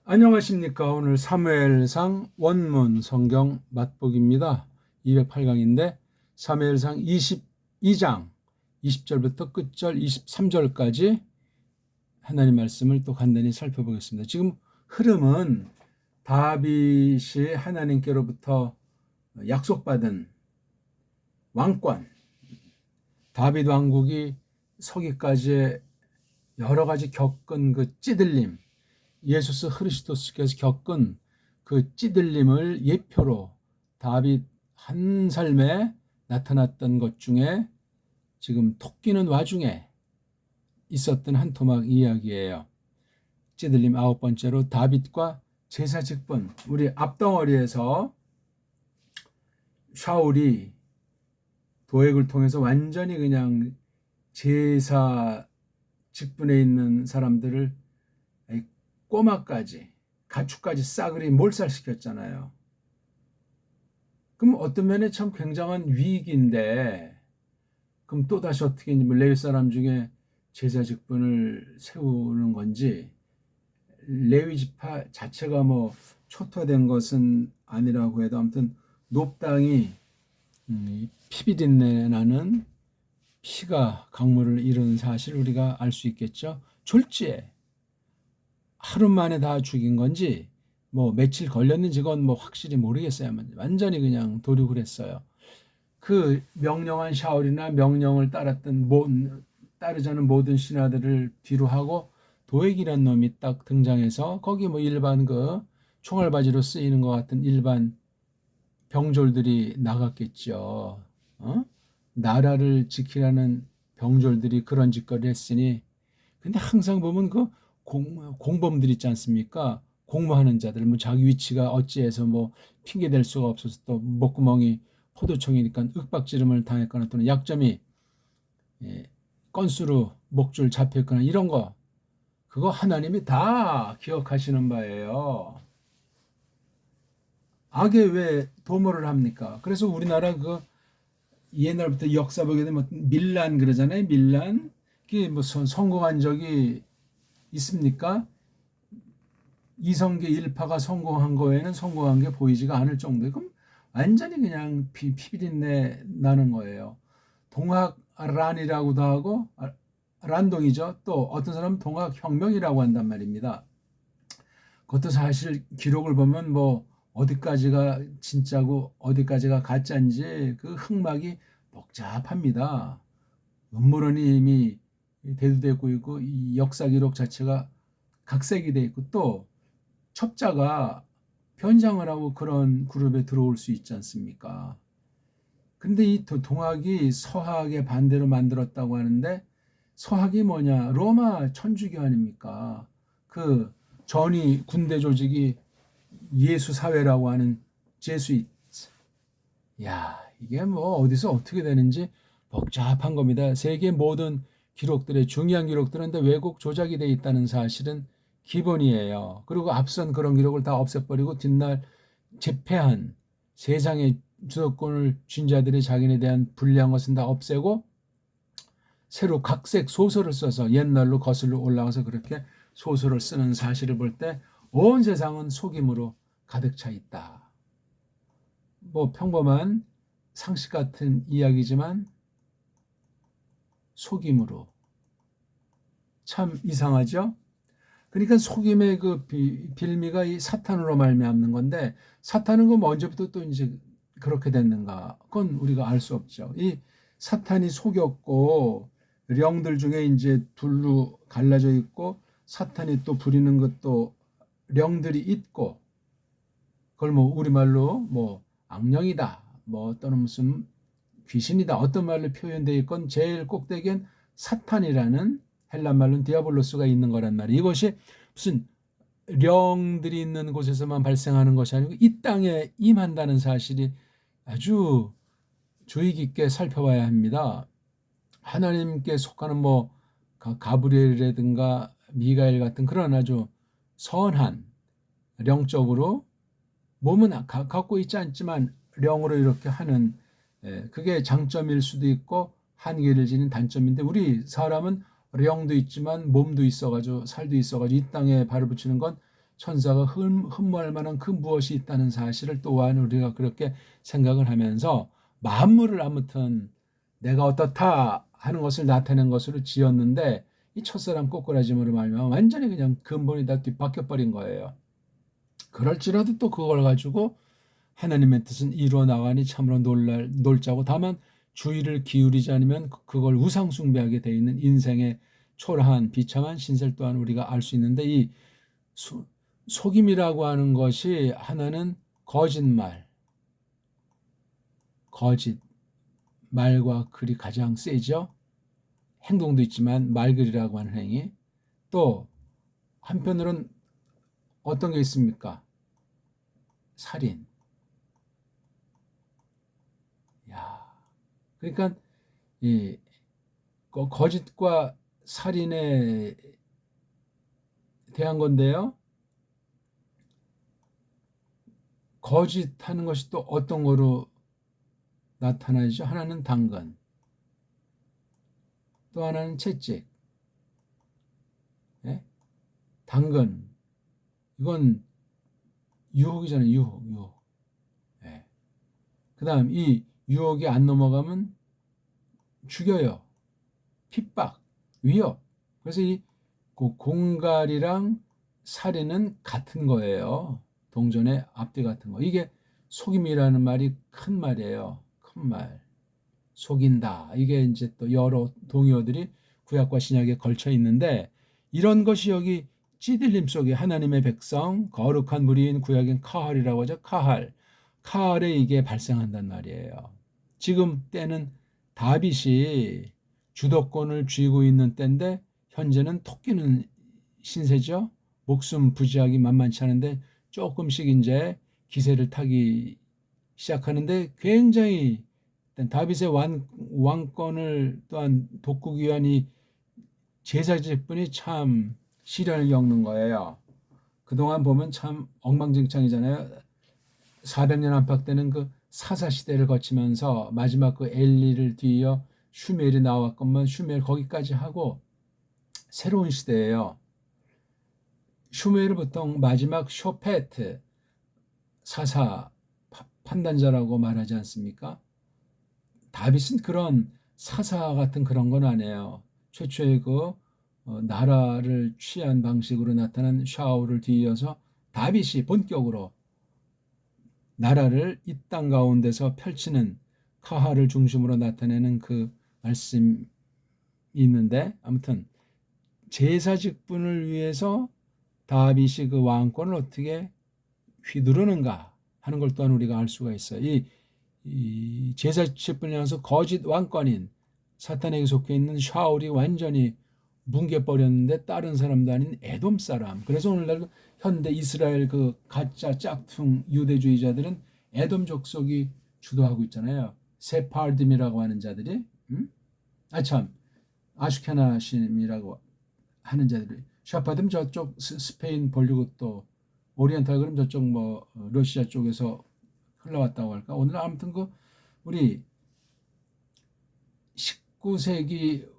안녕하십니까. 오늘 사무엘상 원문 성경 맛보기입니다. 208강인데 사무엘상 22장 20절부터 끝절 23절까지 하나님 말씀을 또 간단히 살펴보겠습니다. 지금 흐름은 다윗이 하나님께로부터 약속받은 왕권, 다윗 왕국이 서기까지의 여러 가지 겪은 그 찌들림, 예수스 그리스도께서 겪은 그 찌들림을 예표로 다윗 한 삶에 나타났던 것 중에 지금 토끼는 와중에 있었던 한 토막 이야기예요. 찌들림 9번째로 다윗과 제사 직분. 우리 앞덩어리에서 샤울이 도액을 통해서 완전히 그냥 제사 직분에 있는 사람들을 꼬마까지 가축까지 싸그리 몰살시켰잖아요. 그럼 어떤 면에 참 굉장한 위기인데, 그럼 또다시 어떻게 레위 사람 중에 제사 직분을 세우는 건지, 레위 지파 자체가 뭐 초토화된 것은 아니라고 해도 아무튼 놋땅이 피비린내 나는 피가 강물을 이루는 사실을 우리가 알 수 있겠죠. 졸지에 하루 만에 다 죽인 건지 뭐 며칠 걸렸는지 그건 뭐 확실히 모르겠어요. 완전히 그냥 도륙을 했어요. 그 명령한 샤울이나 명령을 따르자는 모든 신하들을 뒤로하고 도액이라는 놈이 딱 등장해서 거기 뭐 일반 그 총알바지로 쓰이는 것 같은 일반 병졸들이 나갔겠죠. 나라를 지키라는 병졸들이 그런 짓거리 했으니. 근데 항상 보면 그 공범들 있지 않습니까? 공모하는 자들, 뭐 자기 위치가 어찌해서 뭐 핑계 댈 수가 없어서 또 목구멍이 포도청이니까 윽박지름을 당했거나 또는 약점이 건수로 목줄 잡혔거나 이런 거, 그거 하나님이 다 기억하시는 바예요. 악에 왜 도모를 합니까? 그래서 우리나라 그 옛날부터 역사 보게 되면 밀란 그러잖아요. 밀란. 그게 무슨 성공한 적이 있습니까? 이성계 일파가 성공한 거에는 성공한 게 보이지가 않을 정도에 그럼 완전히 그냥 피비린내 나는 거예요. 동학란이라고도 하고 란동이죠. 또 어떤 사람은 동학혁명이라고 한단 말입니다. 그것도 사실 기록을 보면 뭐 어디까지가 진짜고 어디까지가 가짜인지 그 흑막이 복잡합니다. 음모론이 이미 대두되고 있고 이 역사 기록 자체가 각색이 돼 있고 또 첩자가 변장을 하고 그런 그룹에 들어올 수 있지 않습니까? 근데 이 동학이 서학의 반대로 만들었다고 하는데 서학이 뭐냐? 로마 천주교 아닙니까? 그 전위 군대 조직이 예수 사회라고 하는 제수잇. 야, 이게 뭐 어디서 어떻게 되는지 복잡한 겁니다. 세계 모든 기록들의 중요한 기록들은 왜곡 조작이 돼 있다는 사실은 기본이에요. 그리고 앞선 그런 기록을 다 없애버리고 뒷날 재패한 세상의 주도권을 쥔 자들이 자기네 대한 불리한 것은 다 없애고 새로 각색 소설을 써서 옛날로 거슬러 올라가서 그렇게 소설을 쓰는 사실을 볼 때 온 세상은 속임으로 가득 차 있다. 뭐 평범한 상식 같은 이야기지만 속임으로 참 이상하죠? 그러니까 속임의 그 빌미가 이 사탄으로 말미암는 건데 사탄은 그 언제부터 또 이제 그렇게 됐는가? 그건 우리가 알 수 없죠. 이 사탄이 속였고 령들 중에 이제 둘로 갈라져 있고 사탄이 또 부리는 것도 령들이 있고 그걸 뭐 우리말로 뭐 악령이다 뭐 또는 무슨 귀신이다 어떤 말로 표현되어 있건 제일 꼭대기엔 사탄이라는 헬란 말로는 디아볼로스가 있는 거란 말이에요. 이것이 무슨 령들이 있는 곳에서만 발생하는 것이 아니고 이 땅에 임한다는 사실이 아주 주의 깊게 살펴봐야 합니다. 하나님께 속하는 뭐 가브리엘이라든가 미가엘 같은 그런 아주 선한 영적으로 몸은 갖고 있지 않지만 영으로 이렇게 하는 그게 장점일 수도 있고 한계를 지닌 단점인데 우리 사람은 영도 있지만 몸도 있어가지고 살도 있어가지고 이 땅에 발을 붙이는 건 천사가 흠모할 만한 그 무엇이 있다는 사실을 또한 우리가 그렇게 생각을 하면서 만물을 아무튼 내가 어떻다 하는 것을 나타낸 것으로 지었는데 이 첫사람 꼬꾸라짐으로 말미암아 완전히 그냥 근본이 다 뒤바뀌어 버린 거예요. 그럴지라도 또 그걸 가지고 하나님의 뜻은 이루어 나가니 참으로 놀자고 다만 주의를 기울이지 않으면 그걸 우상 숭배하게 돼 있는 인생의 초라한 비참한 신세 또한 우리가 알 수 있는데 이 속임이라고 하는 것이 하나는 거짓말, 거짓, 말과 글이 가장 세죠. 행동도 있지만 말글이라고 하는 행위. 또 한편으로는 어떤 게 있습니까? 살인. 야, 그러니까 이 거짓과 살인에 대한 건데요. 거짓하는 것이 또 어떤 거로 나타나죠? 하나는 당근, 또 하나는 채찍. 예? 당근, 이건 유혹이잖아요. 유혹. 예. 그 다음 이 유혹이 안 넘어가면 죽여요. 핍박, 위협. 그래서 이 공갈이랑 살인은 같은 거예요. 동전의 앞뒤 같은 거. 이게 속임이라는 말이 큰 말이에요. 큰 말. 속인다. 이게 이제 또 여러 동요들이 구약과 신약에 걸쳐 있는데 이런 것이 여기 찌들림 속에 하나님의 백성, 거룩한 무리인 구약인 카할이라고 하죠. 카할에 이게 발생한단 말이에요. 지금 때는 다윗이 주도권을 쥐고 있는 때인데 현재는 토끼는 신세죠. 목숨 부지하기 만만치 않은데 조금씩 이제 기세를 타기 시작하는데 굉장히 다윗의 왕권을 또한 돋구기 위한 이 제사직분이 참 시련을 겪는 거예요. 그동안 보면 참 엉망진창이잖아요. 400년 안팎되는 그 사사 시대를 거치면서 마지막 그 엘리를 뒤이어 슈멜이 나왔건만 슈멜 거기까지 하고 새로운 시대예요. 슈멜을 보통 마지막 쇼페트 사사 판단자라고 말하지 않습니까? 다윗은 그런 사사 같은 그런 건 아니에요. 최초의 그 나라를 취한 방식으로 나타난 샤울을 뒤이어서 다윗이 본격으로 나라를 이 땅 가운데서 펼치는 카하를 중심으로 나타내는 그 말씀이 있는데 아무튼 제사 직분을 위해서 다윗이 그 왕권을 어떻게 휘두르는가 하는 걸 또한 우리가 알 수가 있어요. 이 제사 직분을 향해서 거짓 왕권인 사탄에게 속해 있는 샤울이 완전히 뭉개버렸는데 다른 사람도 아닌 에돔 사람. 그래서 오늘날 현대 이스라엘 그 가짜 짝퉁 유대주의자들은 에돔 족속이 주도하고 있잖아요. 세파르딤이라고 하는 자들이, 아참 아슈케나심이라고 하는 자들이. 샤파dim 저쪽 스페인 본류고 또 오리엔탈 그럼 저쪽 뭐 러시아 쪽에서 흘러왔다고 할까? 오늘 아무튼 그 우리 19세기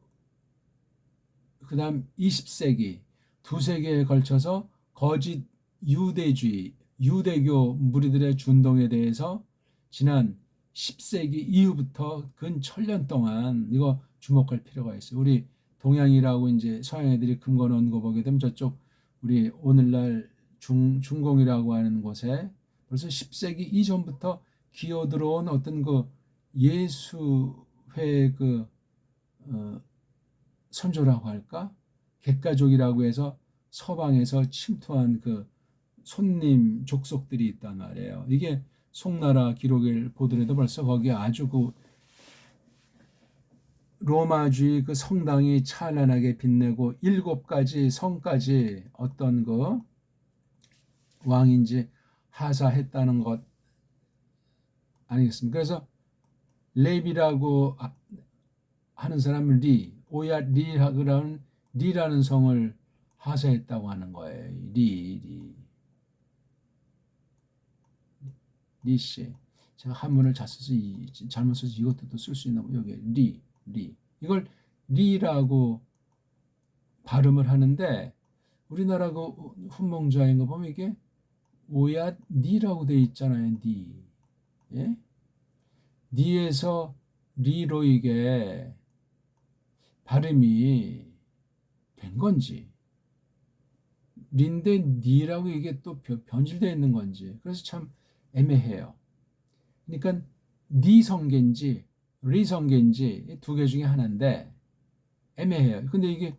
그다음 20세기 두 세기에 걸쳐서 거짓 유대주의, 유대교 무리들의 준동에 대해서 지난 10세기 이후부터 근 1000년 동안 이거 주목할 필요가 있어요. 우리 동양이라고 이제 서양 애들이 금거 넣은 거 보게 되면 저쪽 우리 오늘날 중공이라고 하는 곳에 벌써 10세기 이전부터 기어 들어온 어떤 그 예수회 그 선조라고 할까? 객가족이라고 해서 서방에서 침투한 그 손님 족속들이 있단 말이에요. 이게 송나라 기록을 보더라도 벌써 거기에 아주 그 로마주의 그 성당이 찬란하게 빛내고 7가지 성까지 어떤 그 왕인지 하사했다는 것 아니겠습니까? 그래서 레비라고 하는 사람은 오야 리라는 성을 하사했다고 하는 거예요. 리씨. 제가 한문을 잘못 써서 이것도 또 쓸 수 있나 여기 리. 이걸 리라고 발음을 하는데 우리나라 그 훈몽자인 거 보면 이게 오야 니라고 돼 있잖아요. 니. 예? 니에서 리로 이게 발음이 된 건지, 린데 니라고 이게 또 변질되어 있는 건지, 그래서 참 애매해요. 그러니까 니 성계인지 리 성계인지 두 개 중에 하나인데 애매해요. 근데 이게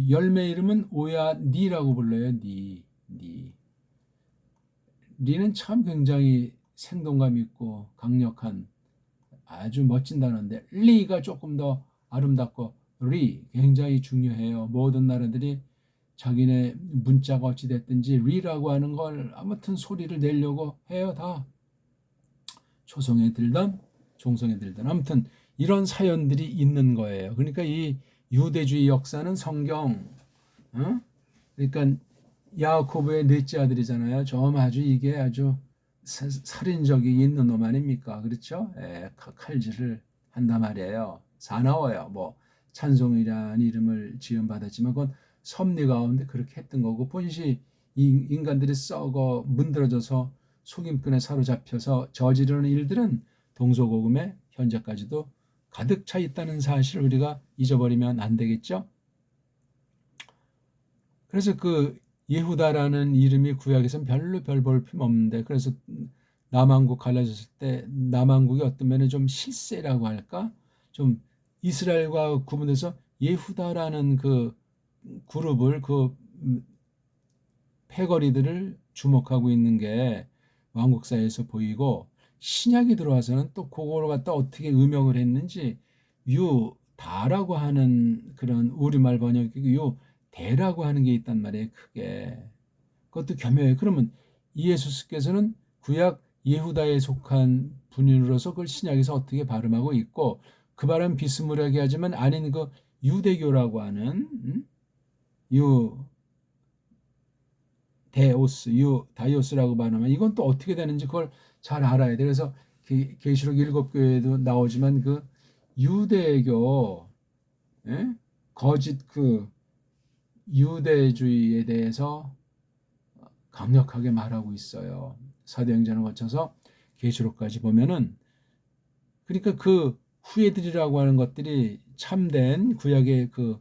열매 이름은 오야 니라고 불러요. 니. 리는 참 굉장히 생동감 있고 강력한 아주 멋진 단어인데, 리가 조금 더 아름답고, 리 굉장히 중요해요. 모든 나라들이 자기네 문자가 어찌 됐든지 리라고 하는 걸 아무튼 소리를 내려고 해요. 다 초성에 들던 종성에 들던 아무튼 이런 사연들이 있는 거예요. 그러니까 이 유대주의 역사는 성경, 그러니까 야코브의 넷째 아들이잖아요. 좀 아주 이게 아주 살인적이 있는 놈 아닙니까? 그렇죠? 칼질을 한단 말이에요. 사나워요. 뭐 찬송이라는 이름을 지음받았지만 그건 섭리 가운데 그렇게 했던 거고, 본시 인간들이 썩어 문드러져서 속임꾼에 사로잡혀서 저지르는 일들은 동서고금에 현재까지도 가득 차 있다는 사실을 우리가 잊어버리면 안 되겠죠? 그래서 그 예후다라는 이름이 구약에서는 별로 별 볼품 없는데, 그래서 남한국 갈라졌을 때 남한국이 어떤 면에 좀 실세라고 할까? 좀 이스라엘과 구분돼서 예후다라는 그 그룹을, 그 패거리들을 주목하고 있는 게 왕국사에서 보이고, 신약이 들어와서는 또 그걸 갖다 어떻게 음역을 했는지 유다라고 하는 그런 우리말 번역이고 유대라고 하는 게 있단 말이에요. 크게. 그것도 교묘해요. 그러면 예수께서는 구약 예후다에 속한 분으로서 그걸 신약에서 어떻게 발음하고 있고, 그 발음 비스무리하게 하지만 아닌 그 유대교라고 하는 다이오스라고 발음하면 이건 또 어떻게 되는지 그걸 잘 알아야 돼. 그래서 계시록 7교회도 나오지만 그 유대교, 거짓 그 유대주의에 대해서 강력하게 말하고 있어요. 사도행전을 거쳐서 계시록까지 보면은, 그러니까 그 후예들이라고 하는 것들이 참된 구약의 그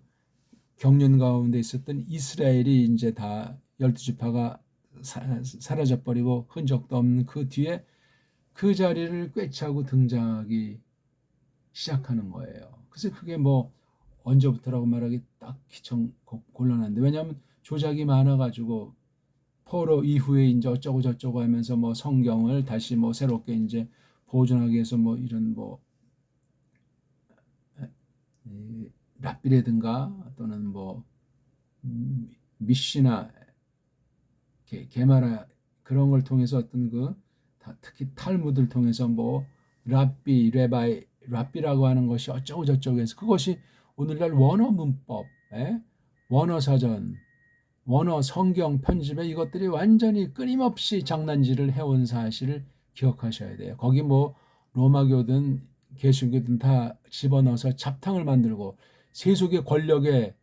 경륜 가운데 있었던 이스라엘이 이제 다 12지파가 사라져버리고 흔적도 없는 그 뒤에 그 자리를 꿰차고 등장하기 시작하는 거예요. 그래서 그게 뭐 언제부터라고 말하기 딱히 좀 곤란한데, 왜냐하면 조작이 많아가지고 포로 이후에 이제 어쩌고 저쩌고 하면서 뭐 성경을 다시 뭐 새롭게 이제 보존하기 위해서 뭐 이런 뭐 랍비라든가 또는 뭐 미시나 게마라 그런 걸 통해서 어떤 그 특히 탈무드를 통해서 뭐 랍비라고 하는 것이 어쩌고 저쩌고 해서 그것이 오늘날 원어 문법, 원어 사전, 원어 성경 편집에 이것들이 완전히 끊임없이 장난질을 해온 사실을 기억하셔야 돼요. 거기 뭐 로마교든 개신교든 다 집어넣어서 잡탕을 만들고 세속의 권력에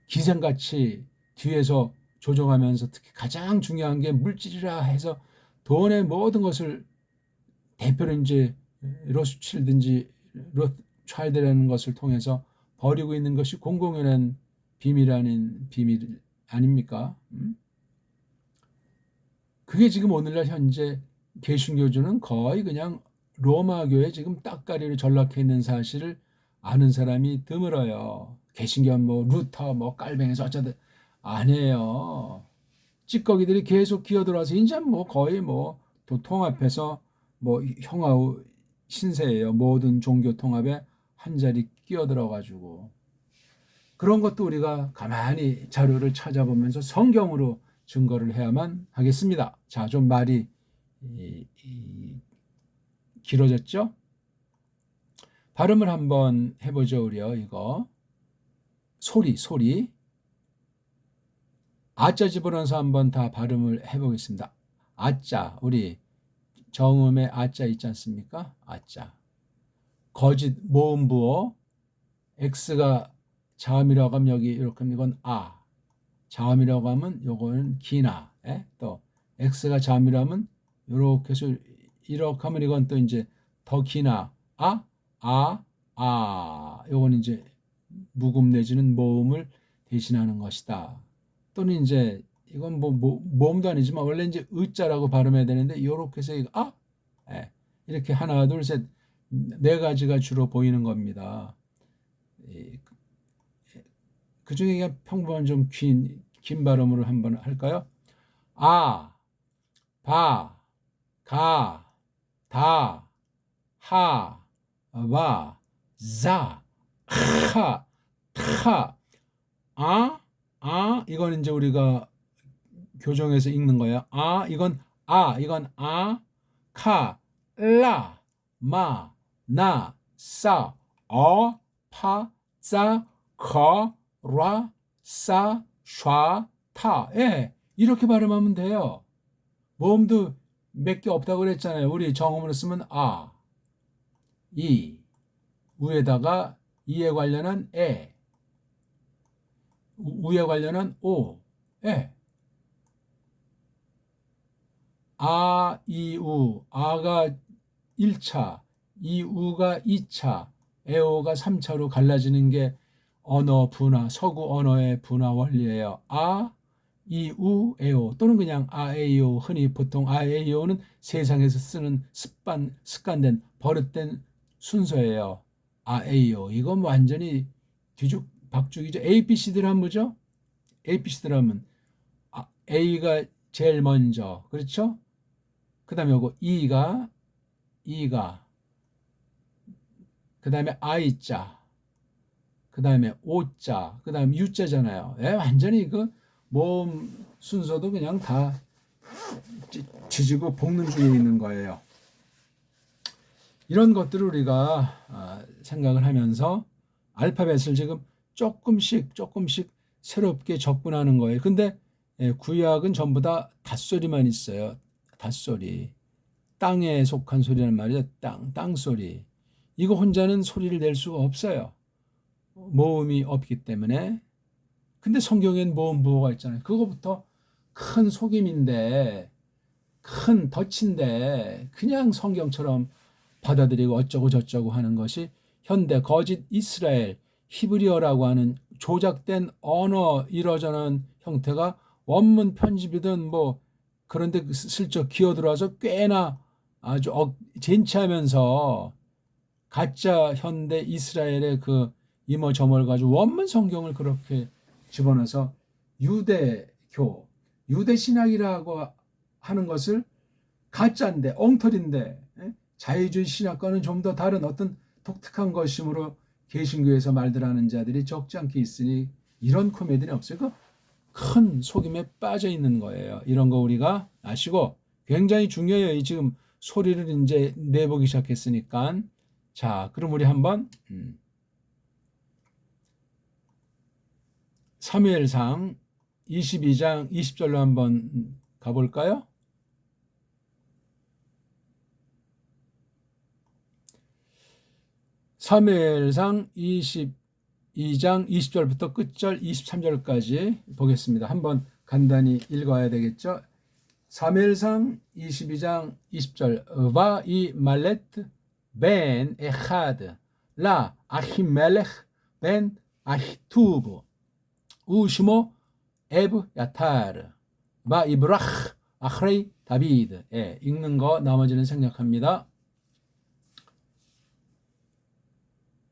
기생같이 뒤에서 조종하면서, 특히 가장 중요한 게 물질이라 해서 돈의 모든 것을 대표로 이제 로스칠든지 로차일드라는 것을 통해서 벌이고 있는 것이 공공연한 비밀 아닙니까? 그게 지금 오늘날 현재 개신교주는 거의 그냥 로마교에 지금 따까리로 전락해 있는 사실을 아는 사람이 드물어요. 개신교 뭐 루터 뭐 깔뱅에서 어쩌든 아니에요. 찌꺼기들이 계속 기어들어와서 이제 뭐 거의 뭐 통합해서 뭐 형아우 신세예요. 모든 종교 통합에 한 자리 끼어들어가지고, 그런 것도 우리가 가만히 자료를 찾아보면서 성경으로 증거를 해야만 하겠습니다. 자, 좀 말이 길어졌죠? 발음을 한번 해보죠. 우리요. 이거 소리 아자 집어넣어서 한번 다 발음을 해보겠습니다. 아자, 우리 정음의 아자 있지 않습니까? 아자. 거짓 모음 부호, X가 자음이라고 하면 여기 이렇게 하면 이건 아. 자음이라고 하면 요거는 기나, 또 x가 자음이라면 요렇게 해서 이렇게 하면 이건 또 이제 더 기나, 요건 이제 묵음 내지는 모음을 대신하는 것이다. 또는 이제 이건 모음도 아니지만 원래 이제 의자라고 발음해야 되는데 요렇게 해서 이거 이렇게 하나 둘 셋 네 가지가 주로 보이는 겁니다. 그 중에 그냥 평범한 좀 긴 발음으로 한번 할까요? 아, 바, 가, 다, 하, 와, 자, 하, 타, 이건 이제 우리가 교정해서 읽는 거예요. 이건 카, 라, 마, 나, 사, 파, 자, 커, 라, 사, 샤, 타. 이렇게 발음하면 돼요. 모음도 몇 개 없다고 그랬잖아요. 우리 정음으로 쓰면 이, 위에다가 이에 관련한 우에 관련한 오, 이, 우, 아가 1차, 이, 우가 2차, 에오가 3차로 갈라지는 게 언어 분화, 서구 언어의 분화 원리예요. 이, 우, 에오 또는 그냥 에이오, 흔히 보통 에이오는 세상에서 쓰는 습관된 버릇된 순서예요. 에이오 이건 완전히 박죽이죠. ABC들 하면 뭐죠? ABC들 하면 A가 제일 먼저, 그렇죠? 그 다음에 요거 이가 그 다음에 I자, 그 다음에 O자, 그 다음에 U자잖아요. 완전히 그 모음 순서도 그냥 다 지지고 볶는 중에 있는 거예요. 이런 것들을 우리가 생각을 하면서 알파벳을 지금 조금씩 새롭게 접근하는 거예요. 근데 구약은 전부 다 닷소리만 있어요. 닷소리. 땅에 속한 소리란 말이죠. 땅소리. 이거 혼자는 소리를 낼 수가 없어요. 모음이 없기 때문에. 근데 성경엔 모음 부호가 있잖아요. 그거부터 큰 속임인데, 큰 덫인데 그냥 성경처럼 받아들이고 어쩌고 저쩌고 하는 것이 현대 거짓 이스라엘 히브리어라고 하는 조작된 언어 이러저런 형태가 원문 편집이든 그런데 슬쩍 기어들어와서 꽤나 아주 젠치하면서 가짜 현대 이스라엘의 그 이모저모를 가지고 원문 성경을 그렇게 집어넣어서 유대 신학이라고 하는 것을 가짜인데 엉터리인데 자유주의 신학과는 좀 더 다른 어떤 독특한 것이므로 개신교에서 말들 하는 자들이 적지 않게 있으니 이런 코미디는 없어요. 큰 속임에 빠져 있는 거예요. 이런 거 우리가 아시고 굉장히 중요해요. 지금 소리를 이제 내보기 시작했으니까. 자, 그럼 우리 한번 사무엘상 22장 20절로 한번 가볼까요? 사무엘상 22장 20절부터 끝절 23절까지 보겠습니다. 한번 간단히 읽어야 되겠죠? 사무엘상 22장 20절 와 이 말레트 벤 에하드 라 아히멜렉 벤 아히투브 우시모 에브 야타르 바 이브라흐 아흐레이 다비드. 읽는 거 나머지는 생략합니다.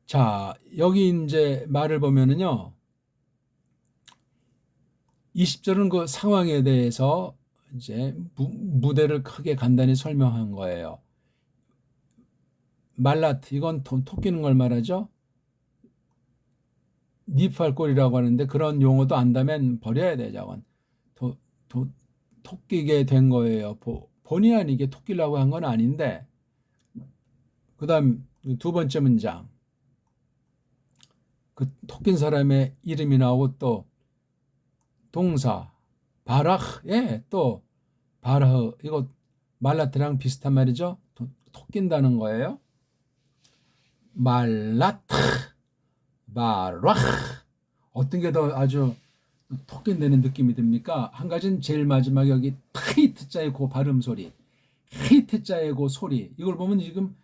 자, 여기 이제 말을 보면은요, 20절은 그 상황에 대해서 이제 무대를 크게 간단히 설명한 거예요. 말라트, 이건 토끼는 걸 말하죠. 니팔골이라고 하는데 그런 용어도 안다면 버려야 되죠. 토끼게 된 거예요. 본의 아니게 토끼라고 한 건 아닌데. 그 다음 두 번째 문장. 그 토낀 사람의 이름이 나오고 또 동사 바라흐, 또 바라흐, 이거 말라트랑 비슷한 말이죠. 토낀다는 거예요. 말라트, 바라흐. 어떤 게 더 아주 토끼내는 느낌이 듭니까? 한 가지는 제일 마지막에 여기 타이트자의 그 발음 소리, 타이트자의 그 소리, 이걸 보면 지금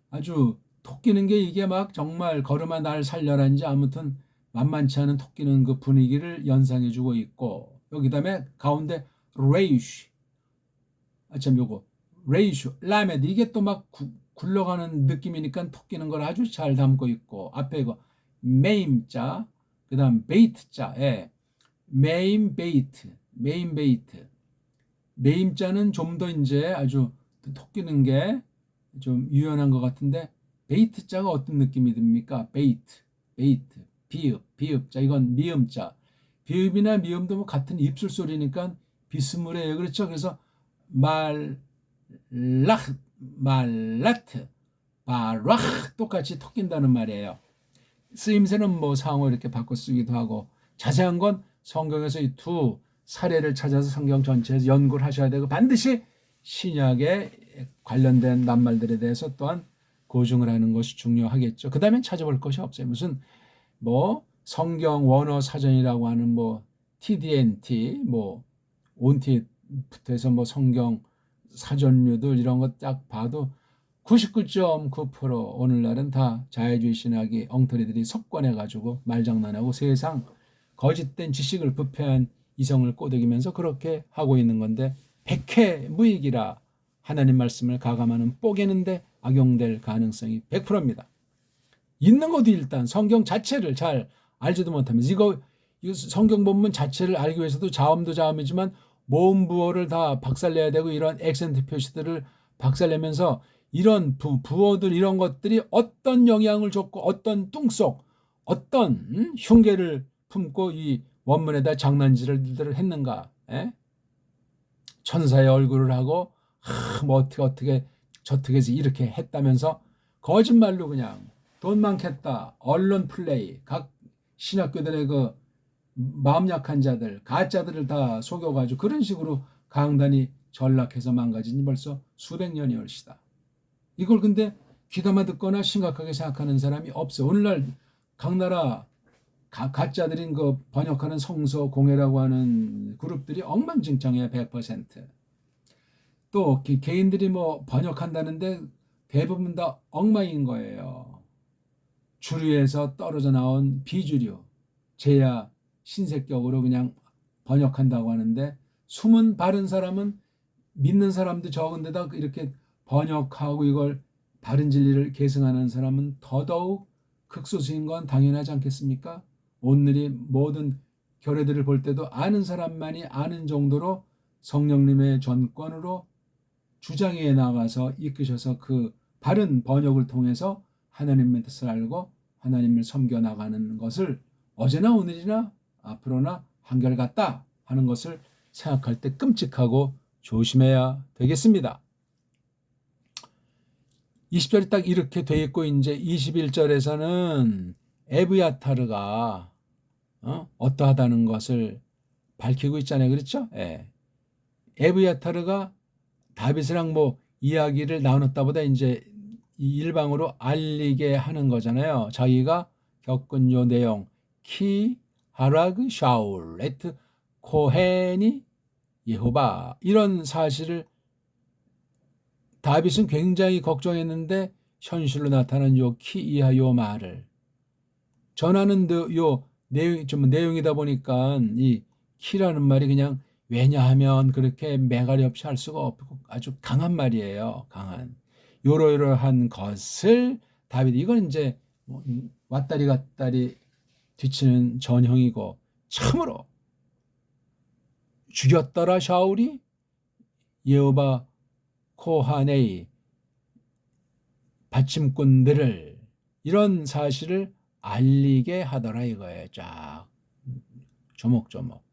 아주 토끼는 게 이게 막 정말 걸음아 날 살려라인지 아무튼 만만치 않은 토끼는 그 분위기를 연상해주고 있고, 여기 다음에 가운데 레이쉬, 참 요거 레이슈 라메드, 이게 또 막 굴러가는 느낌이니까 토끼는 걸 아주 잘 담고 있고, 앞에 이거 메임자, 그 다음 베이트자, 예. 메인 베이트, 메인 베이트. 메임자는 좀 더 이제 아주 토끼는 게 좀 유연한 것 같은데, 베이트자가 어떤 느낌이 듭니까? 베이트, 베이트, 비읍, 비읍자, 이건 미음자. 비읍이나 미음도 뭐 같은 입술 소리니까 비스무리해요. 그렇죠? 그래서 말락, 말라트, 바락 똑같이 토낀다는 말이에요. 쓰임새는 뭐 상호 이렇게 바꿔 쓰기도 하고, 자세한 건 성경에서 이 두 사례를 찾아서 성경 전체에서 연구를 하셔야 되고, 반드시 신약에 관련된 낱말들에 대해서 또한 고증을 하는 것이 중요하겠죠. 그 다음엔 찾아볼 것이 없어요. 무슨 뭐 성경 원어 사전이라고 하는 뭐 TDNT, 뭐 온티부터 해서 뭐 성경 사전류들 이런 거 딱 봐도 99.9% 오늘날은 다 자유주의 신학이 엉터리들이 석권해가지고 말장난하고 세상 거짓된 지식을 부패한 이성을 꼬드기면서 그렇게 하고 있는 건데, 백해무익이라 하나님 말씀을 가감하는 뽀개는데 악용될 가능성이 100%입니다. 있는 것도 일단 성경 자체를 잘 알지도 못하면서, 이거 성경 본문 자체를 알기 위해서도 자음도 자음이지만 모음 부어를 다 박살내야 되고, 이런 액센트 표시들을 박살내면서 이런 부어들 이런 것들이 어떤 영향을 줬고 어떤 뚱속 어떤 흉계를 품고 이 원문에다 장난질을 했는가. 에? 천사의 얼굴을 하고 뭐 어떻게 저떻게 해서 이렇게 했다면서 거짓말로 그냥 돈 많겠다, 언론 플레이, 각 신학교들의 그 마음 약한 자들, 가짜들을 다 속여가지고 그런 식으로 강단이 전락해서 망가진 지 벌써 수백 년이 얼시다. 이걸 근데 귀담아 듣거나 심각하게 생각하는 사람이 없어. 오늘날 각 나라 가짜들인 그 번역하는 성서공회라고 하는 그룹들이 엉망진창이야. 100%. 또 개인들이 뭐 번역한다는데 대부분 다 엉망인 거예요. 주류에서 떨어져 나온 비주류, 제야 신세격으로 그냥 번역한다고 하는데, 숨은 바른 사람은 믿는 사람도 적은데다 이렇게 번역하고 이걸 바른 진리를 계승하는 사람은 더더욱 극소수인 건 당연하지 않겠습니까? 오늘이 모든 교례들을 볼 때도 아는 사람만이 아는 정도로 성령님의 전권으로 주장해 나가서 이끄셔서 그 바른 번역을 통해서 하나님의 뜻을 알고 하나님을 섬겨 나가는 것을 어제나 오늘이나 앞으로나 한결같다 하는 것을 생각할 때 끔찍하고 조심해야 되겠습니다. 20절이 딱 이렇게 돼 있고, 이제 21절에서는 에브야타르가 어떠하다는 것을 밝히고 있잖아요. 그렇죠? 예. 에브야타르가 다윗이랑 뭐 이야기를 나눴다 보다 이제 일방으로 알리게 하는 거잖아요. 자기가 겪은 요 내용, 키 하라그 샤울 에트 코헨이 예호바, 이런 사실을 다윗은 굉장히 걱정했는데 현실로 나타난 요 키이하 요 말을 전하는 요 내용이다 보니까 이 키라는 말이 그냥, 왜냐하면 그렇게 매가리 없이 할 수가 없고 아주 강한 말이에요. 강한. 요러요러한 것을 다윗, 이건 이제 왔다리 갔다리 뒤치는 전형이고, 참으로 죽였더라 샤울이 여호바 코하네이 받침꾼들을, 이런 사실을 알리게 하더라 이거예요. 쫙 조목조목.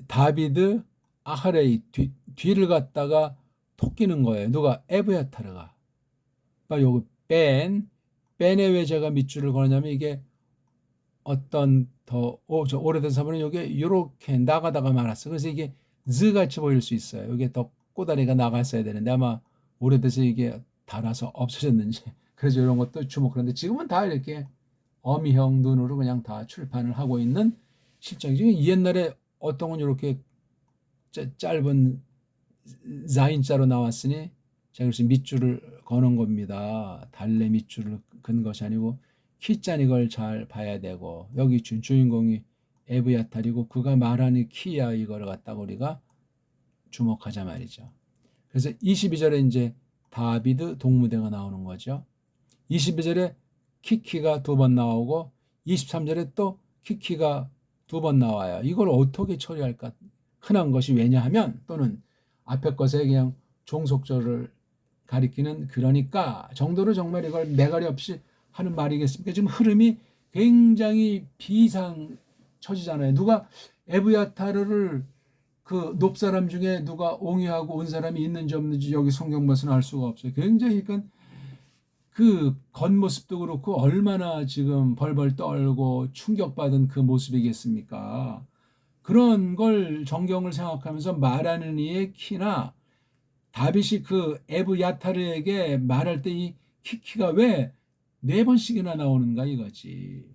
다비드 아하레이 뒤를 갖다가 토끼는 거예요. 누가? 에브야타르가. 요거 벤에 왜 제가 밑줄을 걸었냐면, 이게 어떤 더 오래된 사본은 이게 요렇게 나가다가 말았어. 그래서 이게 즈같이 보일 수 있어요. 이게 더 꼬다리가 나갔어야 되는데 아마 오래돼서 이게 닳아서 없어졌는지, 그래서 이런 것도 주목하는데, 지금은 다 이렇게 어미형 눈으로 그냥 다 출판을 하고 있는 실정이죠. 옛날에 어떤 건 이렇게 짧은 자인자로 나왔으니 제가 그래서 밑줄을 거는 겁니다. 달래 밑줄을 건 것이 아니고 키자니 걸 잘 봐야 되고, 여기 주인공이 에브야탈이고 그가 말하는 키야, 이걸 갖다가 우리가 주목하자 말이죠. 그래서 22절에 이제 다비드 동무대가 나오는 거죠. 22절에 키키가 두 번 나오고 23절에 또 키키가 두 번 나와요. 이걸 어떻게 처리할까? 흔한 것이, 왜냐하면 또는 앞에 것에 그냥 종속절을 가리키는 그러니까 정도로 정말 이걸 매가리 없이 하는 말이겠습니까? 지금 흐름이 굉장히 비상처지잖아요. 누가 에브야타르를 그 높사람 중에 누가 옹이하고 온 사람이 있는지 없는지 여기 성경 봐서는 알 수가 없어요. 굉장히 그러니까 그 겉모습도 그렇고 얼마나 지금 벌벌 떨고 충격받은 그 모습이겠습니까? 그런 걸 정경을 생각하면서 말하는 이의 키나 다윗이 그 에브야타르에게 말할 때 이 키가 왜 네 번씩이나 나오는가 이거지.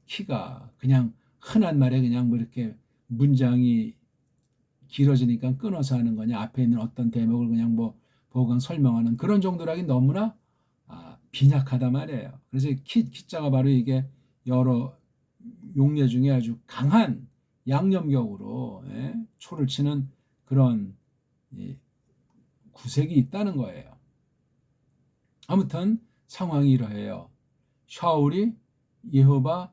키가 그냥 흔한 말에 그냥 뭐 이렇게 문장이 길어지니까 끊어서 하는 거냐, 앞에 있는 어떤 대목을 그냥 뭐 보강 설명하는 그런 정도라기 너무나 빈약하단 말이에요. 그래서 키자가 바로 이게 여러 용례 중에 아주 강한 양념격으로 초를 치는 그런 구색이 있다는 거예요. 아무튼 상황이 이러해요. 샤울이 여호와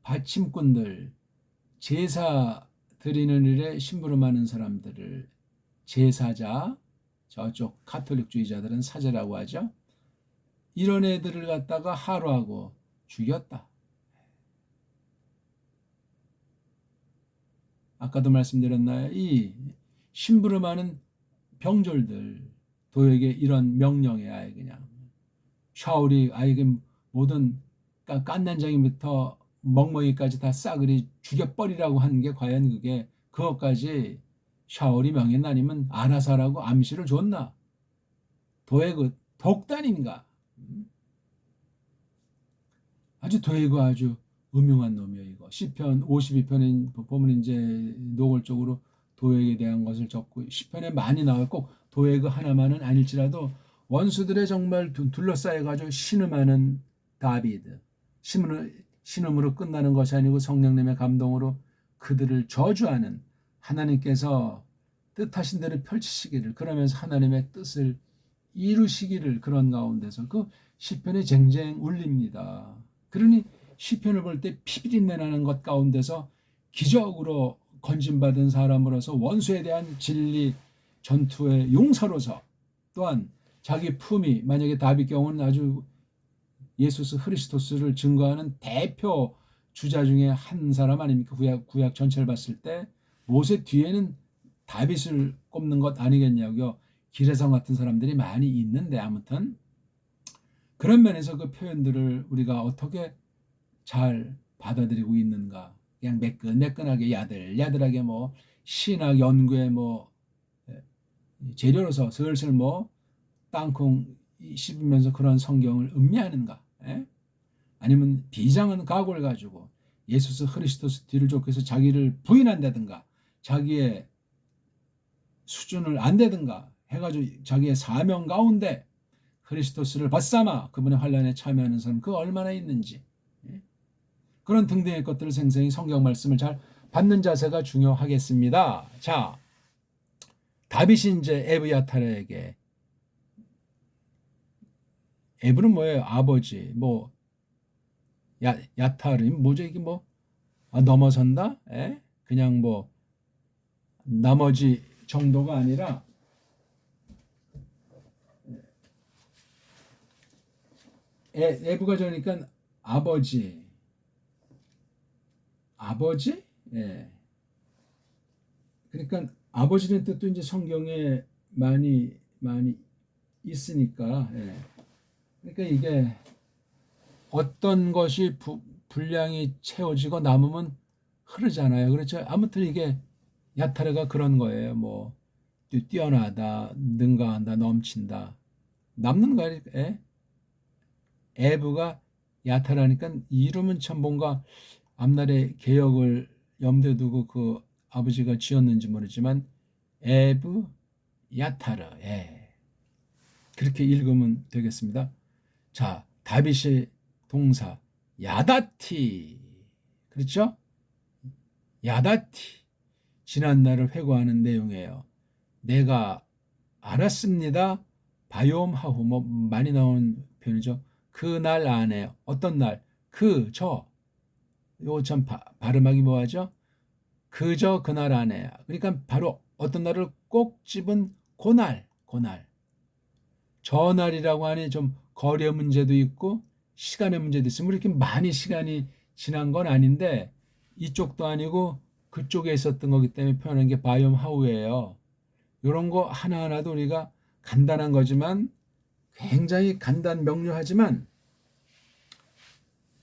받침꾼들, 제사 드리는 일에 심부름하는 사람들을, 제사자, 저쪽 가톨릭주의자들은 사제라고 하죠. 이런 애들을 갖다가 하루하고 죽였다. 아까도 말씀드렸나요? 이 심부름하는 병졸들 도에게 이런 명령에 아예 그냥 샤울이 아예 모든 깐난장이부터 멍멍이까지 다 싸그리 죽여버리라고 하는 게 과연 그게 그것까지 샤울이 명했나 아니면 알아서 하라고 암시를 줬나? 도의 독단인가? 아주 도의가 아주 음흉한 놈이에요. 이거 시편 52편에 보면 이제 노골적으로 도액에 대한 것을 적고, 시편에 많이 나와. 꼭 도액 하나만은 아닐지라도 원수들의 정말 둘러싸여가지고 신음하는 다비드, 신음으로 끝나는 것이 아니고 성령님의 감동으로 그들을 저주하는, 하나님께서 뜻하신 대로 펼치시기를, 그러면서 하나님의 뜻을 이루시기를, 그런 가운데서 그 시편이 쟁쟁 울립니다. 그러니 시편을 볼 때 피비린내 나는 것 가운데서 기적으로 건진받은 사람으로서 원수에 대한 진리 전투의 용사로서, 또한 자기 품위, 만약에 다윗 경우는 아주 예수 그리스도를 증거하는 대표 주자 중에 한 사람 아닙니까? 구약 전체를 봤을 때 모세 뒤에는 다윗을 꼽는 것 아니겠냐고요. 기레성 같은 사람들이 많이 있는데, 아무튼 그런 면에서 그 표현들을 우리가 어떻게 잘 받아들이고 있는가? 그냥 매끈매끈하게 야들야들하게 뭐 신학 연구에 뭐 재료로서 슬슬 뭐 땅콩 씹으면서 그런 성경을 음미하는가? 아니면 비장한 각오를 가지고 예수 그리스도스 뒤를 쫓겨서 자기를 부인한다든가, 자기의 수준을 안되든가 해가지고 자기의 사명 가운데 그리스도스를 벗삼아 그분의 환란에 참여하는 사람, 그 얼마나 있는지, 그런 등등의 것들을 생생히 성경 말씀을 잘 받는 자세가 중요하겠습니다. 자, 다윗이 이제 에브야타르에게, 에브는 뭐예요? 아버지. 뭐 야타르 뭐죠 이게? 뭐 넘어선다? 그냥 뭐 나머지 정도가 아니라 에브가 저니까 아버지. 그러니까 아버지는 뜻도 이제 성경에 많이 있으니까. 그러니까 이게 어떤 것이 분량이 채워지고 남으면 흐르잖아요. 그렇죠. 아무튼 이게 야타르가 그런 거예요. 뭐 뛰어나다, 능가한다, 넘친다, 남는 거예요. 에브가 야타라니까 이름은 참 뭔가 앞날의 개혁을 염두에 두고 그 아버지가 지었는지 모르지만 에브 야타르, 예. 그렇게 읽으면 되겠습니다. 자, 다윗의 동사 야다티, 그렇죠? 야다티, 지난날을 회고하는 내용이에요. 내가 알았습니다. 바요음하후, 뭐 많이 나온 표현이죠. 그날 안에, 어떤 날, 요거 참 발음하기 뭐하죠? 그저 그날 안에. 그러니까 바로 어떤 날을 꼭 집은 그날. 저날이라고 하니 좀 거리의 문제도 있고 시간의 문제도 있으면 이렇게 많이 시간이 지난 건 아닌데 이쪽도 아니고 그쪽에 있었던 거기 때문에 표현한 게 바이옴 하우예요. 이런 거 하나하나도 우리가 간단한 거지만 굉장히 간단 명료하지만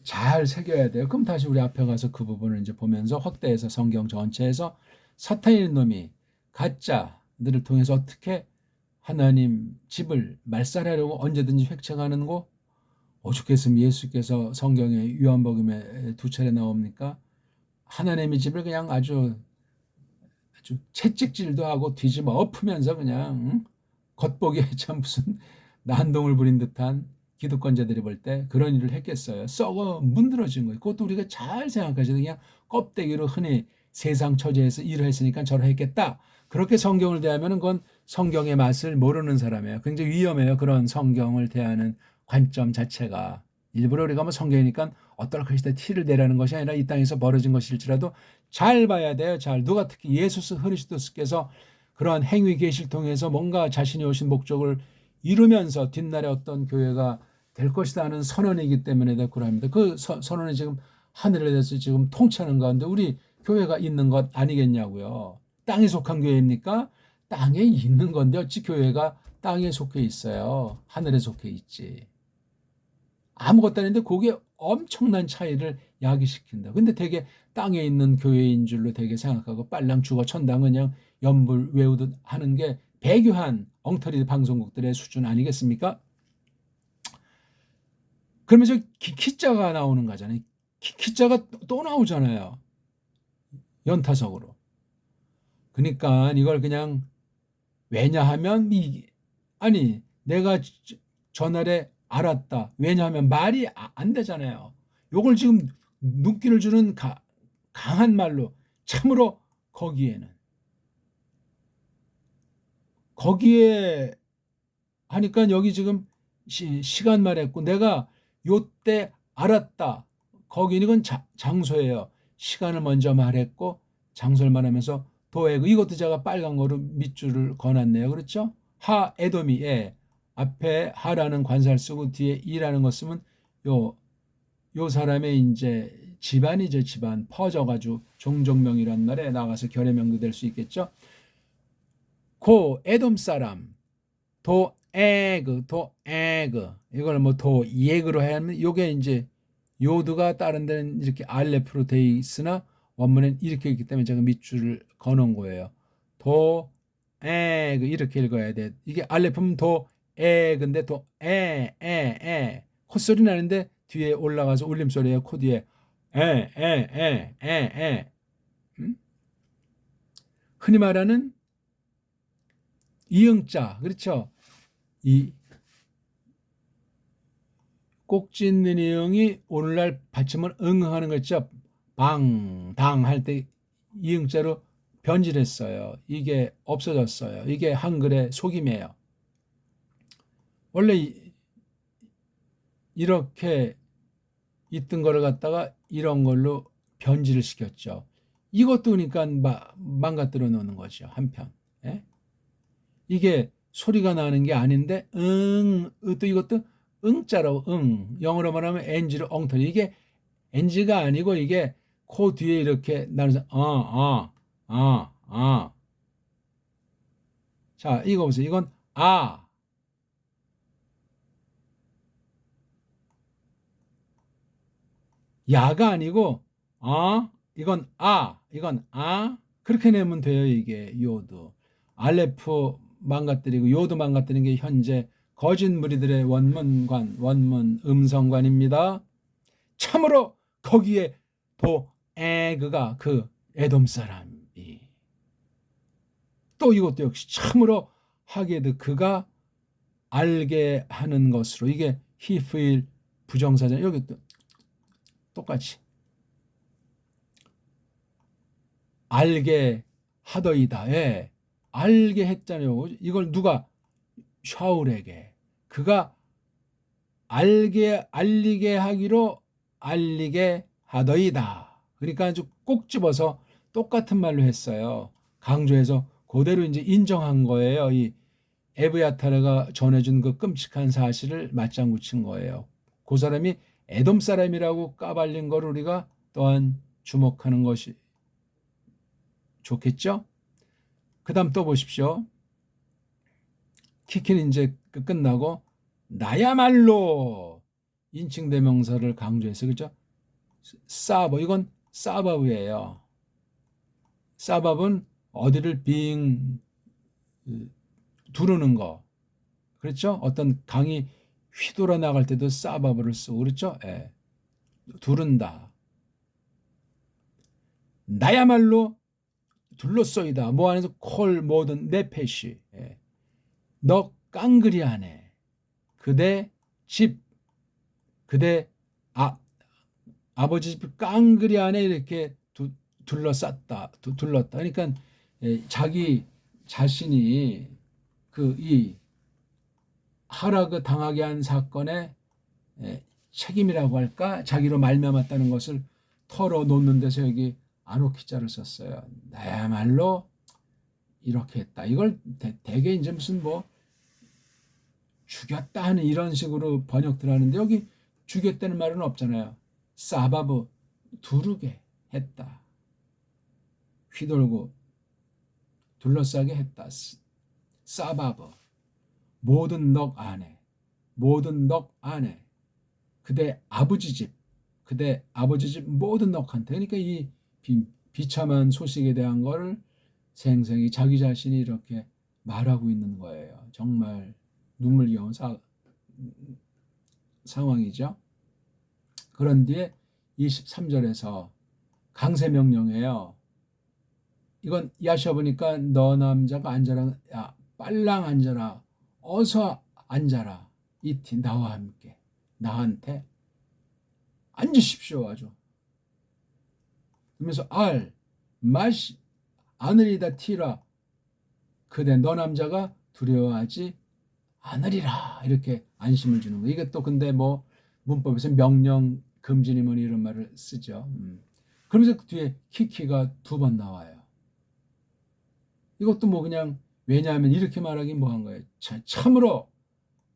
잘 새겨야 돼요. 그럼 다시 우리 앞에 가서 그 부분을 이제 보면서 확대해서 성경 전체에서 사탄인 놈이 가짜들을 통해서 어떻게 하나님 집을 말살하려고 언제든지 획책하는 거 오죽했으면 예수께서 성경에 요한복음에 2차례 나옵니까? 하나님의 집을 그냥 아주 채찍질도 하고 뒤집어 엎으면서 그냥 겉보기에 참 무슨 난동을 부린 듯한 기득권자들이 볼 때 그런 일을 했겠어요. 썩어 문드러진 거예요. 그것도 우리가 잘 생각하셔도 그냥 껍데기로 흔히 세상 처지에서 일을 했으니까 저러했겠다. 그렇게 성경을 대하면 그건 성경의 맛을 모르는 사람이에요. 굉장히 위험해요. 그런 성경을 대하는 관점 자체가. 일부러 우리가 뭐 성경이니까 어떨 것이다 티를 내라는 것이 아니라 이 땅에서 벌어진 것일지라도 잘 봐야 돼요. 잘. 누가 특히 예수스 그리스도께서 그러한 행위 계시를 통해서 뭔가 자신이 오신 목적을 이루면서 뒷날에 어떤 교회가 될 것이다 하는 선언이기 때문에 그럽니다. 그 선언이 지금 하늘에 대해서 지금 통치하는 가운데 우리 교회가 있는 것 아니겠냐고요. 땅에 속한 교회입니까? 땅에 있는 건데 어찌 교회가 땅에 속해 있어요. 하늘에 속해 있지. 아무것도 아닌데 그게 엄청난 차이를 야기시킨다. 근데 되게 땅에 있는 교회인 줄로 되게 생각하고 빨랑 죽어 천당 그냥 연불 외우듯 하는 게 배교한 엉터리 방송국들의 수준 아니겠습니까? 그러면서 키자가 나오는 거잖아요. 키자가 또 나오잖아요. 연타석으로. 그러니까 이걸 그냥 왜냐하면 아니 내가 전날에 알았다. 왜냐하면 말이 안 되잖아요. 요걸 지금 눈길을 주는 강한 말로 참으로 거기에 하니까 여기 지금 시간 말했고 내가 요때 알았다. 거기는 이건 장소예요. 시간을 먼저 말했고 장소를 말하면서 도에그 이것도 제가 빨간 거로 밑줄을 그어놨네요. 그렇죠? 하 에도미 예. 앞에 하라는 관사를 쓰고 뒤에 이라는 거 쓰면 요 사람의 이제 집안이죠. 집안 퍼져가지고 종족명이란 말에 나가서 결의명도 될 수 있겠죠. 고 에돔 사람 도에그 이걸 뭐 도예그로 하면 요게 이제 요드가 다른 데는 이렇게 알레프로 돼 있으나 원문엔 이렇게 있기 때문에 제가 밑줄을 거놓은 거예요. 도에그 이렇게 읽어야 돼. 이게 알레프면 도에그인데 도에에에 콧소리 나는데 뒤에 올라가서 울림소리예요. 코 뒤에 에에에에에 흔히 말하는 이응자 그렇죠? 이 꼭짓는 이응이 오늘날 받침을 응하는 거 있죠? 방, 당 할 때 이응자로 변질했어요. 이게 없어졌어요. 이게 한글의 속임이에요. 원래 이렇게 있던 거를 갖다가 이런 걸로 변질을 시켰죠. 이것도 그러니까 망가뜨려 놓는 거죠. 한편. 예? 이게 소리가 나는 게 아닌데 또 이것도 응자로 영어로 말하면 NG로 엉터리 이게 NG가 아니고 이게 코 뒤에 이렇게 나면서 자 이거 보세요. 이건 야가 아니고 이건 그렇게 내면 돼요. 이게 요도 알레프 망가뜨리고 요도 망가뜨리는 게 현재 거짓 무리들의 원문 음성관입니다. 참으로 거기에 도에그가 그 에돔 사람이 또 이것도 역시 참으로 하게드 그가 알게 하는 것으로 이게 히프일 부정사전 여기 또 똑같이 알게 하더이다. 예. 알게 했잖아요. 이걸 누가 샤울에게 그가 알리게 하기로 알리게 하더이다. 그러니까 아주 꼭 집어서 똑같은 말로 했어요. 강조해서 그대로 이제 인정한 거예요. 이 에브야타르가 전해준 그 끔찍한 사실을 맞장구 친 거예요. 그 사람이 에돔 사람이라고 까발린 걸 우리가 또한 주목하는 것이 좋겠죠? 그 다음 또 보십시오. 키키는 이제 끝나고 나야말로 인칭대명사를 강조해서 그렇죠? 사버 이건 사바브예요. 사바브는 어디를 빙 두르는 거 그렇죠? 어떤 강이 휘돌아 나갈 때도 사바브를 쓰고 그렇죠? 예. 두른다. 나야말로 둘러싸이다. 뭐 안에서 콜 모든 네페시. 예. 너 깡그리 안에 그대 집 그대 아버지 집 깡그리 안에 이렇게 둘렀다. 그러니까 자기 자신이 그 이 하라그 당하게 한 사건의 책임이라고 할까 자기로 말미암았다는 것을 털어놓는 데서 여기 아노키자를 썼어요. 나야말로 이렇게 했다. 이걸 대개 이제 무슨 뭐 죽였다 하는 이런 식으로 번역들 하는데 여기 죽였다는 말은 없잖아요. 사바브 두르게 했다. 휘돌고 둘러싸게 했다. 사바브 모든 넉 안에 그대 아버지 집 모든 넉한테 그러니까 이 비참한 소식에 대한 거를 생생히 자기 자신이 이렇게 말하고 있는 거예요. 정말 눈물겨운 상황이죠. 그런 뒤에 23절에서 강세 명령해요. 이건 야시아 보니까 너 남자가 앉아라. 야, 빨랑 앉아라. 어서 앉아라. 이티 나와 함께. 나한테 앉으십시오. 아주. 그러면서 아느리다 티라. 그대 너 남자가 두려워하지 않으리라. 이렇게 안심을 주는 거예요. 이게 또 근데 뭐 문법에서 명령 금지니문 이런 말을 쓰죠. 그러면서 그 뒤에 키키가 2번 나와요. 이것도 뭐 그냥 왜냐하면 이렇게 말하기 뭐한 거예요. 참으로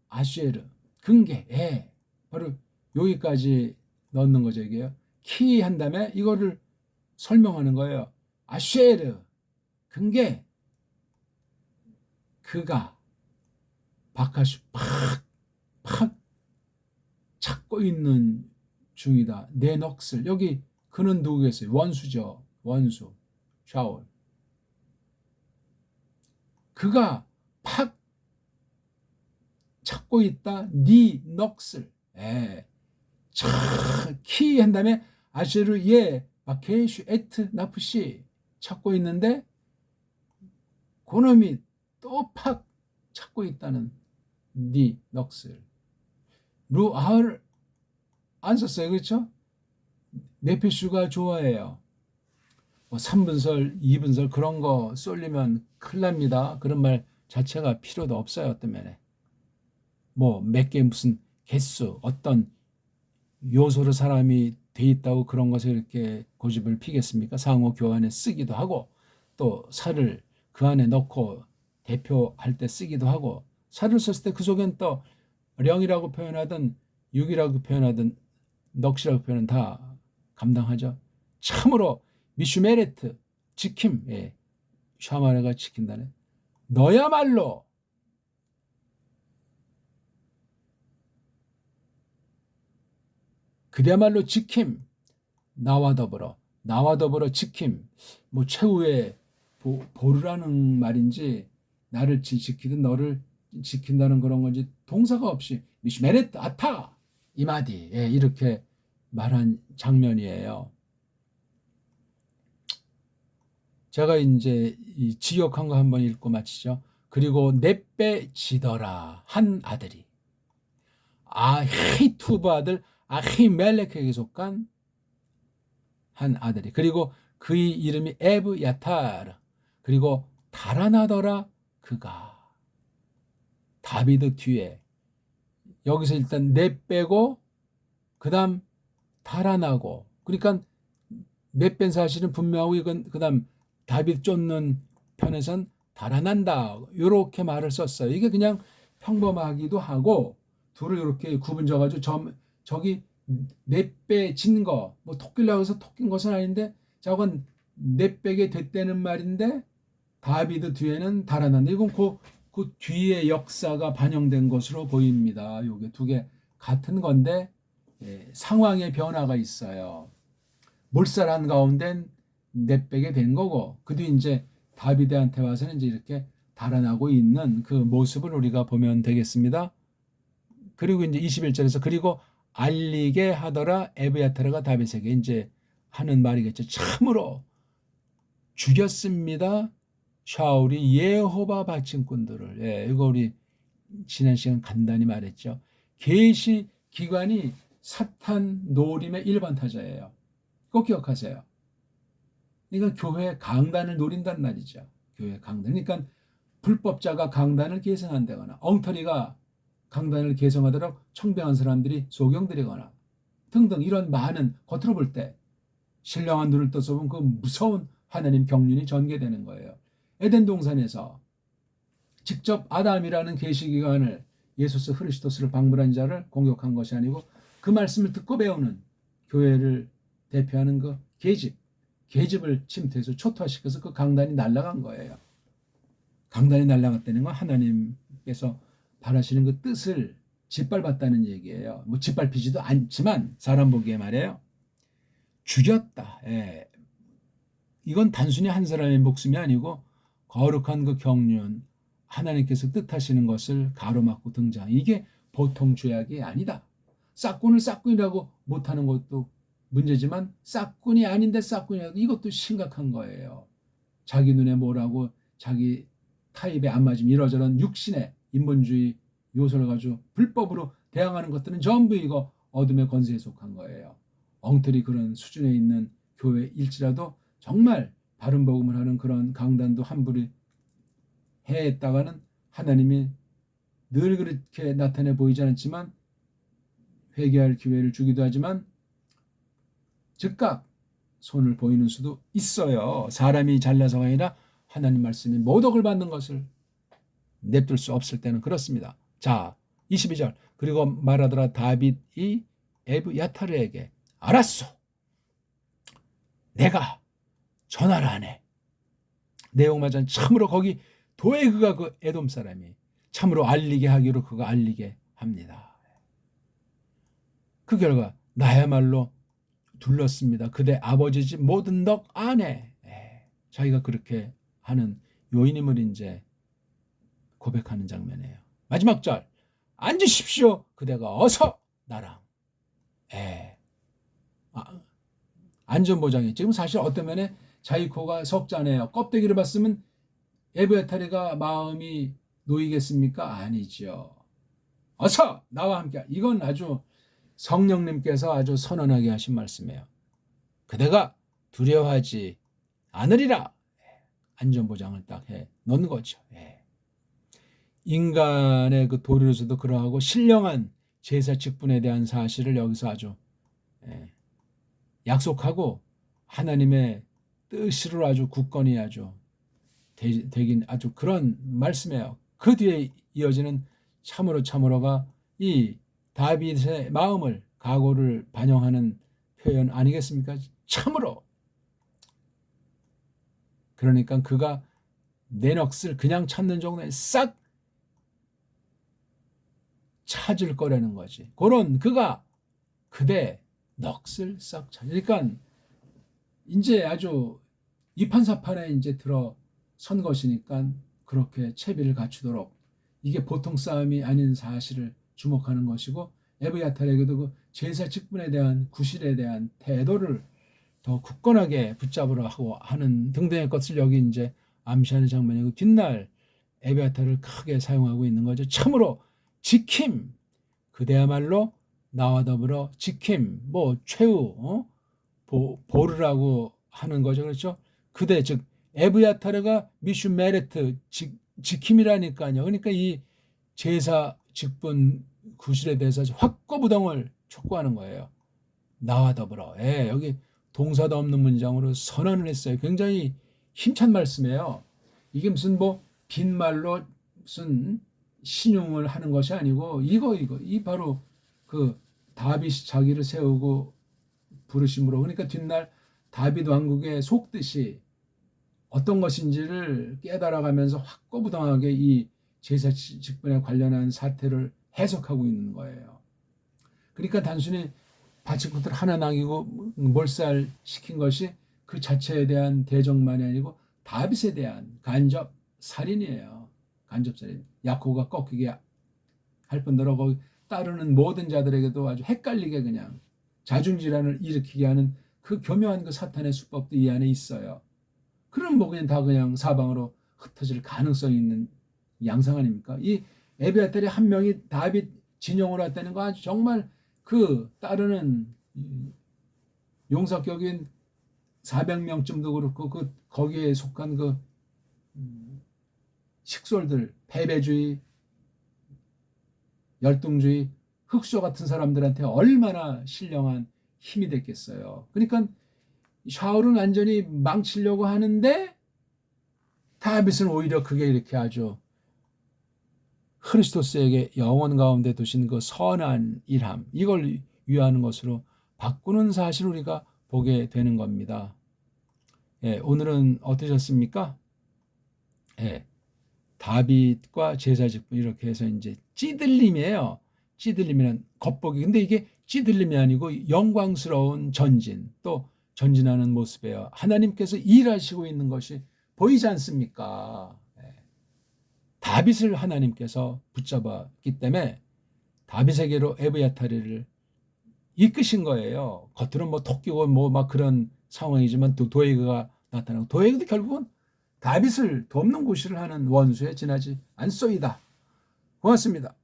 아슈에르 근계 바로 여기까지 넣는 거죠. 이게요. 키 한 다음에 이거를 설명하는 거예요. 아슈에르 근계 그가 바카슈 팍 찾고 있는 중이다. 내 넋을 여기 그는 누구겠어요? 원수죠. 원수 샤울. 그가 팍 찾고 있다. 네 넋을. 키 한 다음에 아쉐르 바케슈 에트 나프시 찾고 있는데 그놈이 또 팍 찾고 있다는 네 넋을. 루아을 안 썼어요. 그렇죠? 네페슈가 좋아해요. 뭐 3분설, 2분설 그런 거 쏠리면 큰일 납니다. 그런 말 자체가 필요도 없어요. 어떤 면에. 뭐 몇 개 무슨 개수, 어떤 요소로 사람이 돼 있다고 그런 것을 이렇게 고집을 피겠습니까? 상호 교환에 쓰기도 하고 또 살을 그 안에 넣고 대표할 때 쓰기도 하고 살을 썼을 때 그 속엔 또 령이라고 표현하든 육이라고 표현하든 넋이라고 표현은 다 감당하죠. 참으로 미슈메레트 지킴 샤마르가 지킨다네. 너야말로 그야말로 지킴 나와 더불어 지킴 뭐 최후의 보르라는 말인지 나를 지키든 너를 지킨다는 그런 건지 동사가 없이 미슈메레트 아타 이마디 이렇게 말한 장면이에요. 제가 이제 이 지역한 거 한번 읽고 마치죠. 그리고 네 배 지더라 한 아들이 아히투브 아들 아히멜렉에게 속한 한 아들이, 그리고 그의 이름이 에브야타르, 그리고 달아나더라 그가. 다비드 뒤에 여기서 일단 네 빼고 그 다음 달아나고, 그러니까 네 뺀 사실은 분명하고, 이건 그 다음 다비드 쫓는 편에선 달아난다 이렇게 말을 썼어요. 이게 그냥 평범하기도 하고, 둘을 이렇게 구분 져가지고 저기 네 배 진 거, 뭐 토끼라고 해서 토끼인 것은 아닌데 저건 네 빼게 됐다는 말인데 다비드 뒤에는 달아난다. 이건 그 뒤에 역사가 반영된 것으로 보입니다. 요게 두 개 같은 건데 상황의 변화가 있어요. 몰살한 가운데 내빼게 된 거고, 그 뒤 이제 다비드한테 와서는 이제 이렇게 달아나고 있는 그 모습을 우리가 보면 되겠습니다. 그리고 이제 21절에서 그리고 알리게 하더라 에브야타르가 다윗에게 이제 하는 말이겠죠. 참으로 죽였습니다. 샤울이 예호바 바친꾼들을. 이거 우리 지난 시간 간단히 말했죠. 계시 기관이 사탄 노림의 1번 타자예요. 꼭 기억하세요. 그러니까 교회 강단을 노린단 말이죠. 교회 강단. 그러니까 불법자가 강단을 개성한다거나 엉터리가 강단을 개성하도록 청병한 사람들이 소경들이거나 등등, 이런 많은 겉으로 볼 때 신령한 눈을 떠서 보면 그 무서운 하나님 경륜이 전개되는 거예요. 에덴 동산에서 직접 아담이라는 계시기관을, 예수스 흐리스도스를 방문한 자를 공격한 것이 아니고 그 말씀을 듣고 배우는 교회를 대표하는 그 계집을 침투해서 초토화시켜서 그 강단이 날아간 거예요. 강단이 날아갔다는 건 하나님께서 바라시는 그 뜻을 짓밟았다는 얘기예요. 뭐 짓밟히지도 않지만 사람 보기에 말이에요. 죽였다. 이건 단순히 한 사람의 목숨이 아니고 거룩한 그 경륜, 하나님께서 뜻하시는 것을 가로막고 등장. 이게 보통 죄악이 아니다. 싹군을 싹군이라고 못하는 것도 문제지만 싹군이 아닌데 싹군이라고, 이것도 심각한 거예요. 자기 눈에 뭐라고 자기 타입에 안 맞으면 이러저런 육신의 인본주의 요소를 가지고 불법으로 대항하는 것들은 전부 이거 어둠의 권세에 속한 거예요. 엉터리 그런 수준에 있는 교회일지라도 정말 바른 복음을 하는 그런 강단도 함부로 해했다가는 하나님이 늘 그렇게 나타내 보이지 않았지만 회개할 기회를 주기도 하지만 즉각 손을 보이는 수도 있어요. 사람이 잘나서가 아니라 하나님 말씀이 모독을 받는 것을 냅둘 수 없을 때는 그렇습니다. 자, 22절. 그리고 말하더라 다윗이 에브야타르에게 알았소. 내가 전화를 하네. 내용마저 참으로 거기 도에그가 그 에돔 사람이 참으로 알리게 하기로 그가 알리게 합니다. 그 결과 나야말로 둘렀습니다. 그대 아버지 집 모든 덕 안에. 자기가 그렇게 하는 요인임을 이제 고백하는 장면이에요. 마지막 절. 앉으십시오. 그대가 어서 나랑. 안전보장이 지금 사실 어떤 면에 자이코가 석자네요. 껍데기를 봤으면 에브야타르가 마음이 놓이겠습니까? 아니죠. 어서 나와 함께. 이건 아주 성령님께서 아주 선언하게 하신 말씀이에요. 그대가 두려워하지 않으리라. 안전보장을 딱 해 놓는 거죠. 인간의 그 도리로서도 그러하고 신령한 제사 직분에 대한 사실을 여기서 아주 약속하고 하나님의 뜻으로 아주 굳건히 아주 되긴 아주 그런 말씀이에요. 그 뒤에 이어지는 참으로가 이 다윗의 마음을, 각오를 반영하는 표현 아니겠습니까? 참으로. 그러니까 그가 내 넋을 그냥 찾는 정도에 싹 찾을 거라는 거지. 그런 그가 그대 넋을 싹 찾을. 그러니까 이제 아주 이판사판에 이제 들어선 것이니까 그렇게 채비를 갖추도록, 이게 보통 싸움이 아닌 사실을 주목하는 것이고, 에브야탈에게도 그 제사 직분에 대한 구실에 대한 태도를 더 굳건하게 붙잡으려 하고 하는 등등의 것을 여기 이제 암시하는 장면이고, 뒷날 에베아타를 크게 사용하고 있는 거죠. 참으로 지킴, 그대야말로 나와 더불어 지킴, 뭐 최후, 보르라고 하는 거죠. 그렇죠? 그대, 즉 에브야타르가 미슈 메레트, 지킴이라니까요. 그러니까 이 제사 직분 구실에 대해서 확고부동을 촉구하는 거예요. 나와 더불어. 예, 여기 동사도 없는 문장으로 선언을 했어요. 굉장히 힘찬 말씀이에요. 이게 무슨 뭐 빈말로 무슨 신용을 하는 것이 아니고 이 바로 그 다윗이 자기를 세우고 부르심으로, 그러니까 뒷날 다윗 왕국에 속듯이 어떤 것인지를 깨달아가면서 확고부동하게 이 제사 직분에 관련한 사태를 해석하고 있는 거예요. 그러니까 단순히 바치코트를 하나 남기고 몰살시킨 것이 그 자체에 대한 대적만이 아니고 다윗에 대한 간접 살인이에요. 간접 살인. 야코가 꺾이게 할 뿐더러 거기 따르는 모든 자들에게도 아주 헷갈리게 그냥 자중질환을 일으키게 하는 그 교묘한 그 사탄의 수법도 이 안에 있어요. 그럼 뭐 그냥 다 그냥 사방으로 흩어질 가능성이 있는 양상 아닙니까? 이 에비아탈이 한 명이 다윗 진영으로 왔다는 거 아주 정말 그 따르는 용사격인 400명쯤도 그렇고 그 거기에 속한 그 식솔들, 패배주의, 열등주의, 흑수 같은 사람들한테 얼마나 신령한 힘이 됐겠어요. 그러니까 샤울은 완전히 망치려고 하는데 다윗은 오히려 그게 이렇게 아주 크리스토스에게 영원 가운데 두신 그 선한 일함, 이걸 위하는 것으로 바꾸는 사실을 우리가 보게 되는 겁니다. 예, 오늘은 어떠셨습니까? 예, 다윗과 제사 직분 이렇게 해서 이제 찌들림이에요. 찌들림이란 겉보기. 근데 이게 찌들림이 아니고 영광스러운 전진, 또 전진하는 모습이에요. 하나님께서 일하시고 있는 것이 보이지 않습니까? 예. 다윗을 하나님께서 붙잡았기 때문에 다윗에게로 에브야타리를 이끄신 거예요. 겉으로는 뭐 토끼고 뭐 막 그런 상황이지만 또 도에그가 나타나고, 도에그도 결국은 다윗을 돕는 구실을 하는 원수에 지나지 않소이다. 고맙습니다.